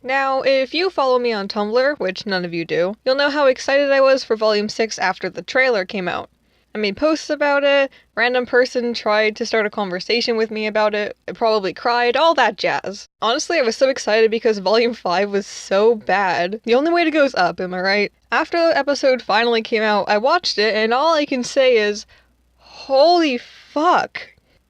Now, if you follow me on Tumblr, which none of you do, you'll know how excited I was for Volume 6 after the trailer came out. I made posts about it, random person tried to start a conversation with me about it, I probably cried, all that jazz. Honestly, I was so excited because Volume 5 was so bad. The only way to go is up, am I right? After the episode finally came out, I watched it, and all I can say is, holy fuck.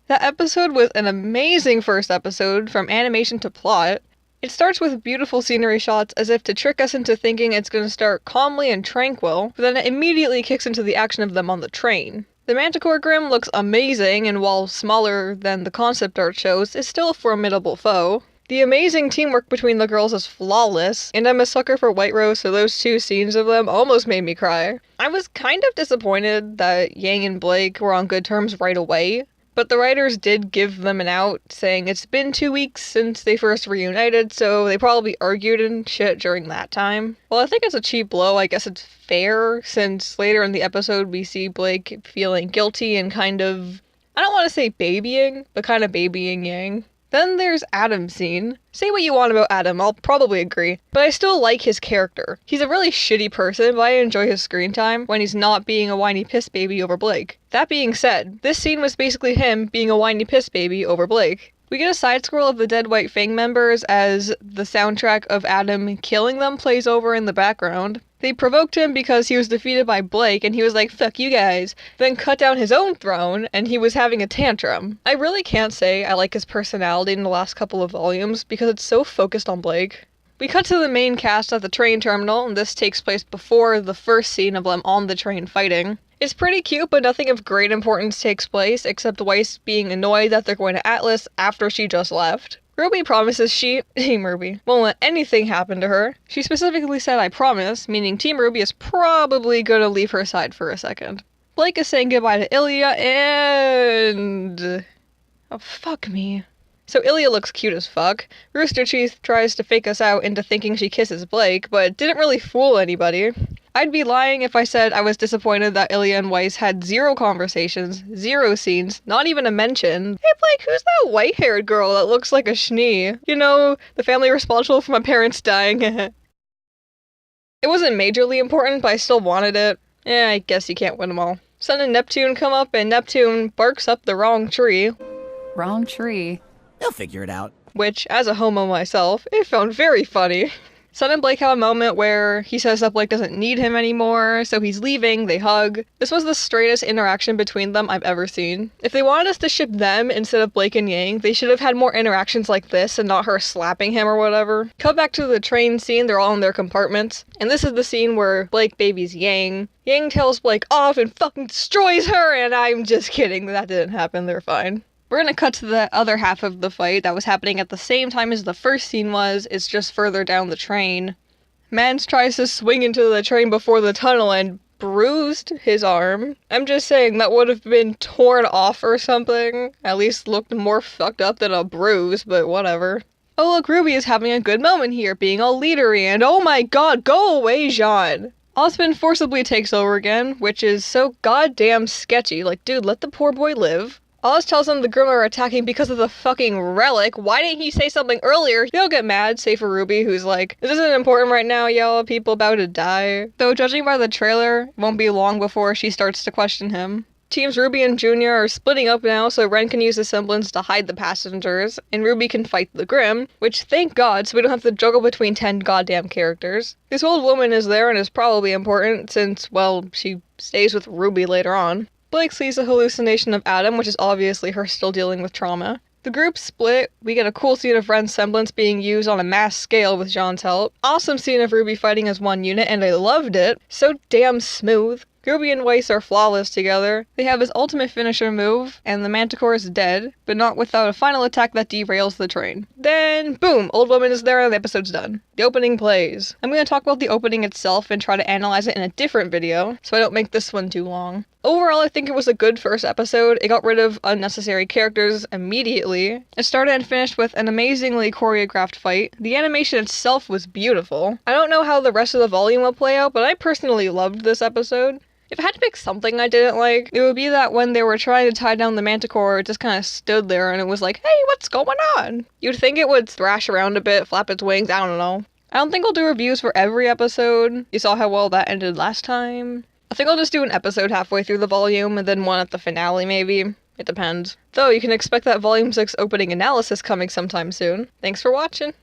That episode was an amazing first episode, from animation to plot. It starts with beautiful scenery shots as if to trick us into thinking it's going to start calmly and tranquil, but then it immediately kicks into the action of them on the train. The Manticore Grimm looks amazing, and while smaller than the concept art shows, is still a formidable foe. The amazing teamwork between the girls is flawless, and I'm a sucker for White Rose, so those two scenes of them almost made me cry. I was kind of disappointed that Yang and Blake were on good terms right away, but the writers did give them an out, saying it's been 2 weeks since they first reunited, so they probably argued and shit during that time. Well, I think it's a cheap blow. I guess it's fair, since later in the episode we see Blake feeling guilty and kind of, I don't want to say babying, but kind of babying Yang. Then there's Adam's scene. Say what you want about Adam, I'll probably agree, but I still like his character. He's a really shitty person, but I enjoy his screen time when he's not being a whiny piss baby over Blake. That being said, this scene was basically him being a whiny piss baby over Blake. We get a side scroll of the Dead White Fang members as the soundtrack of Adam killing them plays over in the background. They provoked him because he was defeated by Blake and he was like, fuck you guys, then cut down his own throne and he was having a tantrum. I really can't say I like his personality in the last couple of volumes because it's so focused on Blake. We cut to the main cast at the train terminal, and this takes place before the first scene of them on the train fighting. It's pretty cute, but nothing of great importance takes place, except Weiss being annoyed that they're going to Atlas after she just left. RWBY promises Team RWBY won't let anything happen to her. She specifically said I promise, meaning Team RWBY is probably gonna leave her side for a second. Blake is saying goodbye to Ilya and... oh, fuck me. So Ilya looks cute as fuck. Rooster Teeth tries to fake us out into thinking she kisses Blake, but didn't really fool anybody. I'd be lying if I said I was disappointed that Ilya and Weiss had 0 conversations, 0 scenes, not even a mention. Hey Blake, who's that white-haired girl that looks like a schnee? You know, the family responsible for my parents dying. It wasn't majorly important, but I still wanted it. I guess you can't win them all. Sun and Neptune come up, and Neptune barks up the wrong tree. Wrong tree. They'll figure it out. Which, as a homo myself, I found very funny. Sun and Blake have a moment where he says that Blake doesn't need him anymore, so he's leaving, they hug. This was the straightest interaction between them I've ever seen. If they wanted us to ship them instead of Blake and Yang, they should have had more interactions like this and not her slapping him or whatever. Cut back to the train scene, they're all in their compartments, and this is the scene where Blake babies Yang. Yang tells Blake off and fucking destroys her, and I'm just kidding, that didn't happen, they're fine. We're gonna cut to the other half of the fight that was happening at the same time as the first scene was, it's just further down the train. Mans tries to swing into the train before the tunnel and bruised his arm. I'm just saying that would have been torn off or something. At least looked more fucked up than a bruise, but whatever. Oh look, RWBY is having a good moment here, being all leadery, and oh my god, go away, Jean! Osmond forcibly takes over again, which is so goddamn sketchy. Like, dude, let the poor boy live. Oz tells them the Grimm are attacking because of the fucking relic. Why didn't he say something earlier? They'll get mad, save for RWBY, who's like, this isn't important right now, y'all. People about to die. Though, judging by the trailer, it won't be long before she starts to question him. Teams RWBY and Junior are splitting up now, so Ren can use the semblance to hide the passengers, and RWBY can fight the Grimm, which, thank God, so we don't have to juggle between 10 goddamn characters. This old woman is there and is probably important, since, well, she stays with RWBY later on. Blake sees a hallucination of Adam, which is obviously her still dealing with trauma. The group split, we get a cool scene of Ren's semblance being used on a mass scale with Jean's help. Awesome scene of RWBY fighting as one unit, and I loved it. So damn smooth. RWBY and Weiss are flawless together. They have his ultimate finisher move, and the Manticore is dead, but not without a final attack that derails the train. Then, boom, Old Woman is there and the episode's done. The opening plays. I'm going to talk about the opening itself and try to analyze it in a different video, so I don't make this one too long. Overall, I think it was a good first episode. It got rid of unnecessary characters immediately. It started and finished with an amazingly choreographed fight. The animation itself was beautiful. I don't know how the rest of the volume will play out, but I personally loved this episode. If I had to pick something I didn't like, it would be that when they were trying to tie down the manticore, it just kind of stood there and it was like, hey, what's going on? You'd think it would thrash around a bit, flap its wings, I don't know. I don't think I'll do reviews for every episode. You saw how well that ended last time. I think I'll just do an episode halfway through the volume and then one at the finale maybe. It depends. Though you can expect that Volume 6 opening analysis coming sometime soon. Thanks for watching.